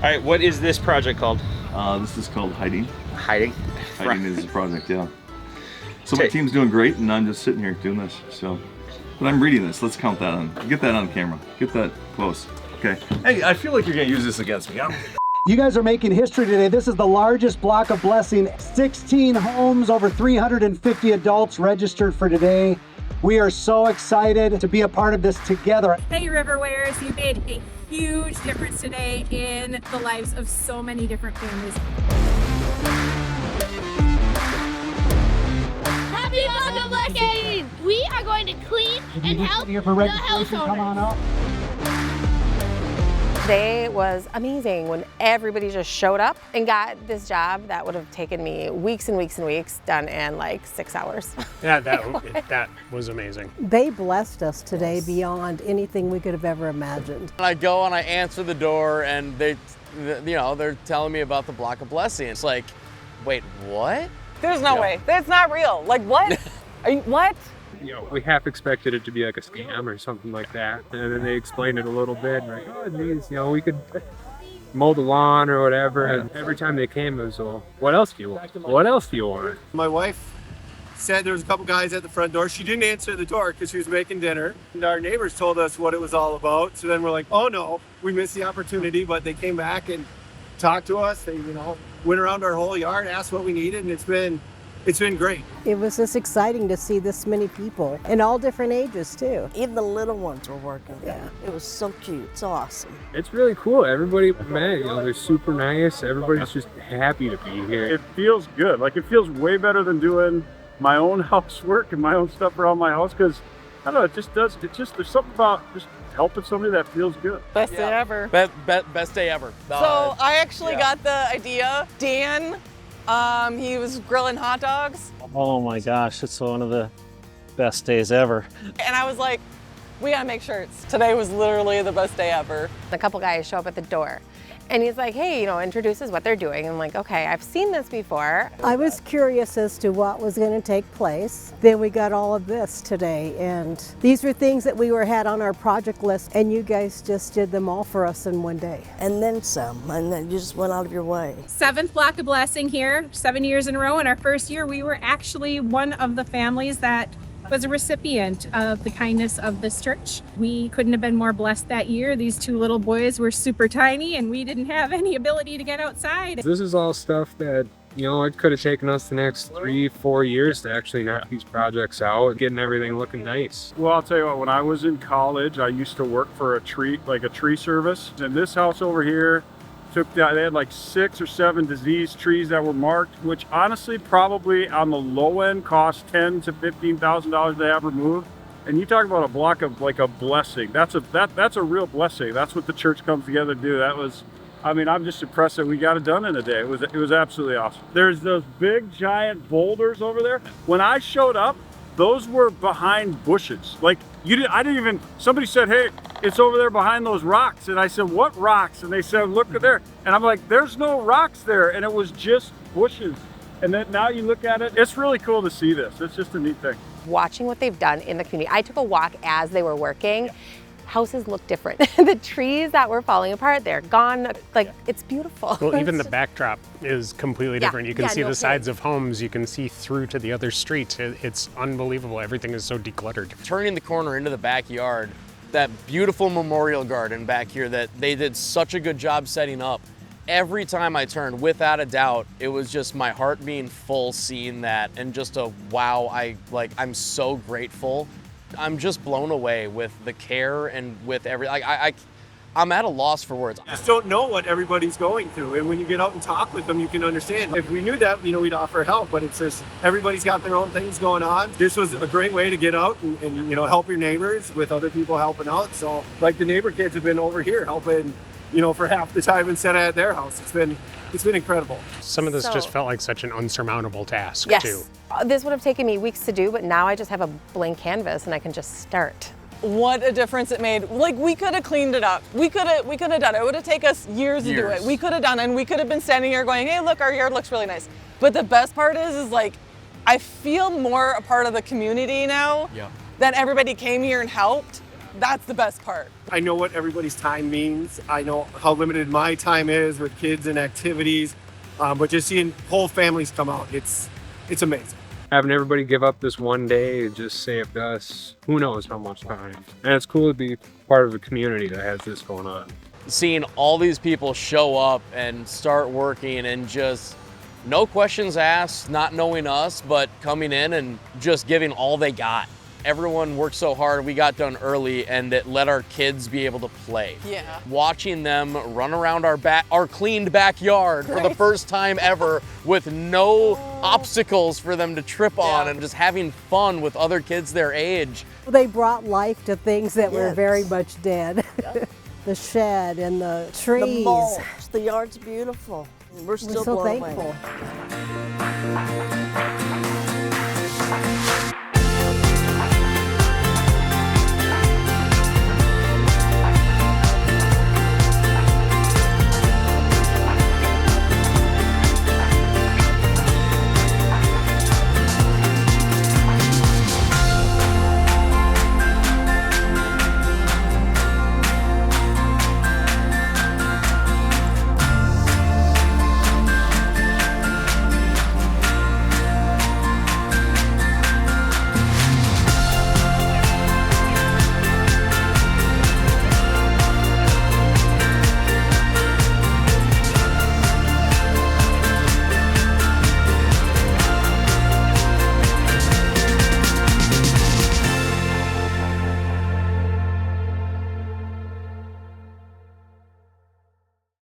right, what is this project called? This is called Hiding. Hiding. Hiding is the project, yeah. So my team's doing great, and I'm just sitting here doing this. So, but I'm reading this. Let's count that on. Get that on camera. Get that close. Okay. Hey, I feel like you're gonna use this against me. You guys are making history today. This is the largest block of blessing. 16 homes, over 350 adults registered for today. We are so excited to be a part of this together. Hey Riverwares, you made a huge difference today in the lives of so many different families. Happy Block of Blessing! We are going to clean and help Here for the house registration, come on up. Today was amazing when everybody just showed up and got this job that would have taken me weeks and weeks and weeks done in like 6 hours. Yeah, that was amazing. They blessed us today beyond anything we could have ever imagined. I go and I answer the door and they're telling me about the Block of Blessing. It's like, wait, what? There's no way. That's not real. Like what? What? You know, we half expected it to be like a scam or something like that, and then they explained it a little bit, like, oh, geez, you know, we could mow the lawn or whatever. And every time they came, it was, well, what else do you want? What else do you want? My wife said there was a couple guys at the front door. She didn't answer the door because she was making dinner. And our neighbors told us what it was all about. So then we're like, oh no, we missed the opportunity. But they came back and talked to us. They, went around our whole yard, asked what we needed, and it's been great. It was just exciting to see this many people in all different ages too. Even the little ones were working. Yeah, it was so cute, so awesome. It's really cool. Everybody met, they're super nice. Everybody's just happy to be here. It feels good. Like it feels way better than doing my own housework and my own stuff around my house because I don't know, there's something about just helping somebody that feels good. Best day ever. Best day ever. So I actually got the idea. Dan, he was grilling hot dogs. Oh my gosh, it's one of the best days ever. And I was like, we gotta make shirts. Today was literally the best day ever. A couple guys show up at the door and he's like, hey, introduces what they're doing. I'm like, okay, I've seen this before. I was curious as to what was going to take place. Then we got all of this today, and these were things that we had on our project list, and you guys just did them all for us in one day. And then some, and then you just went out of your way. 7th Block of Blessing here, 7 years in a row. In our first year, we were actually one of the families that was a recipient of the kindness of this church. We couldn't have been more blessed that year. These 2 little boys were super tiny and we didn't have any ability to get outside. This is all stuff that, it could have taken us the next 3-4 years to actually knock these projects out, getting everything looking nice. Well, I'll tell you what, when I was in college, I used to work for a tree service. And this house over here, they had like 6 or 7 diseased trees that were marked, which honestly probably on the low end cost $10,000 to $15,000 to have removed. And you talk about a block of like a blessing. That's a real blessing. That's what the church comes together to do. I'm just impressed that we got it done in a day. It was absolutely awesome. There's those big giant boulders over there. When I showed up, those were behind bushes. Like somebody said, hey, it's over there behind those rocks. And I said, what rocks? And they said, look at there. And I'm like, there's no rocks there. And it was just bushes. And then now you look at it, it's really cool to see this. It's just a neat thing. Watching what they've done in the community. I took a walk as they were working. Houses look different. The trees that were falling apart, they're gone. Like, it's beautiful. Well, even the backdrop is completely different. You can see the sides of homes. You can see through to the other streets. It's unbelievable. Everything is so decluttered. Turning the corner into the backyard, that beautiful memorial garden back here that they did such a good job setting up. Every time I turned, without a doubt, it was just my heart being full seeing that and just wow, I'm so grateful. I'm just blown away with the care and with I'm at a loss for words. I just don't know what everybody's going through. And when you get out and talk with them, you can understand. If we knew that, we'd offer help, but it's just, everybody's got their own things going on. This was a great way to get out and help your neighbors with other people helping out. So like the neighbor kids have been over here helping, for half the time instead of at their house. It's been incredible. Some of this just felt like such an unsurmountable task, too. This would have taken me weeks to do, but now I just have a blank canvas and I can just start. What a difference it made. Like, we could have cleaned it up. We could have done it. It would have taken us years to do it. We could have done it, and we could have been standing here going, hey, look, our yard looks really nice. But the best part is like, I feel more a part of the community now that everybody came here and helped. That's the best part. I know what everybody's time means. I know how limited my time is with kids and activities, but just seeing whole families come out, it's amazing. Having everybody give up this one day just saved us who knows how much time. And it's cool to be part of a community that has this going on. Seeing all these people show up and start working and just no questions asked, not knowing us, but coming in and just giving all they got. Everyone worked so hard, we got done early, and it let our kids be able to play. Yeah. Watching them run around our cleaned backyard for the first time ever with no obstacles for them to trip on, and just having fun with other kids their age. They brought life to things that were Yes. very much dead. The shed and the trees. The mulch, the yard's beautiful. We're still so blown thankful. away.